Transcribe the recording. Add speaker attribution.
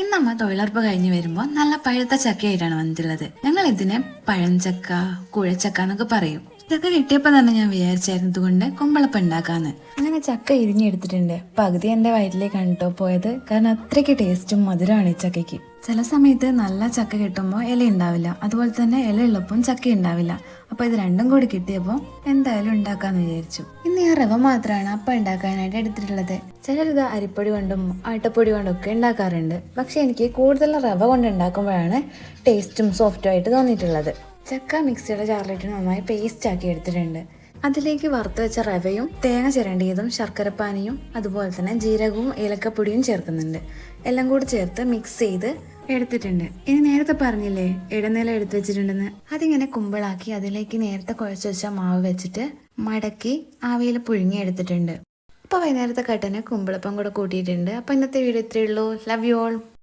Speaker 1: ഇന്ന് നമ്മ തൊഴിലുറപ്പ് കഴിഞ്ഞ് വരുമ്പോൾ നല്ല പഴുത്ത ചക്കയായിട്ടാണ് വന്നിട്ടുള്ളത്. ഞങ്ങൾ ഇതിനെ പഴഞ്ചക്ക, കുഴച്ചക്ക എന്നൊക്കെ പറയും. ചക്ക കിട്ടിയപ്പോൾ തന്നെ ഞാൻ വിചാരിച്ചായിരുന്നു കൊണ്ട് കുമ്പളപ്പം ഉണ്ടാക്കാന്ന്. അങ്ങനെ ചക്ക ഇരിഞ്ഞെടുത്തിട്ടുണ്ട്. പകുതി എൻ്റെ വയറ്റിലേക്ക് കണ്ടിട്ടോ പോയത്, കാരണം അത്രയ്ക്ക് ടേസ്റ്റും മധുരമാണ് ഈ ചക്കയ്ക്ക്. ചില സമയത്ത് നല്ല ചക്ക കിട്ടുമ്പോൾ ഇല ഉണ്ടാവില്ല, അതുപോലെ തന്നെ ഇല ഉള്ളപ്പം ചക്ക ഉണ്ടാവില്ല. അപ്പോൾ ഇത് രണ്ടും കൂടി കിട്ടിയപ്പോൾ എന്തായാലും ഉണ്ടാക്കാന്ന് വിചാരിച്ചു. ഇന്ന് ഞാൻ റവ മാത്രമാണ് അപ്പം ഉണ്ടാക്കാനായിട്ട് എടുത്തിട്ടുള്ളത്. ചിലരിത് അരിപ്പൊടി കൊണ്ടും ആട്ടപ്പൊടി കൊണ്ടും ഒക്കെ ഉണ്ടാക്കാറുണ്ട്. പക്ഷെ എനിക്ക് കൂടുതൽ റവ കൊണ്ട് ഉണ്ടാക്കുമ്പോഴാണ് ടേസ്റ്റും സോഫ്റ്റും ആയിട്ട് തോന്നിയിട്ടുള്ളത്. ചക്ക മിക്സിയുടെ ജാറിലിട്ട് നന്നായി പേസ്റ്റ് ആക്കി എടുത്തിട്ടുണ്ട്. അതിലേക്ക് വറുത്ത് വെച്ച റവയും തേങ്ങ ചിരണ്ടിയതും ശർക്കരപ്പാനിയും അതുപോലെ തന്നെ ജീരകവും ഏലക്കപ്പൊടിയും ചേർക്കുന്നുണ്ട്. എല്ലാം കൂടി ചേർത്ത് മിക്സ് ചെയ്ത് എടുത്തിട്ടുണ്ട്. ഇനി നേരത്തെ പറഞ്ഞില്ലേ ഇടനില എടുത്ത് വെച്ചിട്ടുണ്ടെന്ന്, അതിങ്ങനെ കുമ്പിളാക്കി അതിലേക്ക് നേരത്തെ കുഴച്ച് വെച്ച മാവ് വെച്ചിട്ട് മടക്കി ആവിയിൽ പുഴുങ്ങി എടുത്തിട്ടുണ്ട്. അപ്പോൾ വൈകുന്നേരത്തെ കട്ടന് കുമ്പിളപ്പം കൂടെ കൂട്ടിയിട്ടുണ്ട്. അപ്പോൾ ഇന്നത്തെ വീഡിയോ ഇത്രയേ ഉള്ളൂ. Love you all.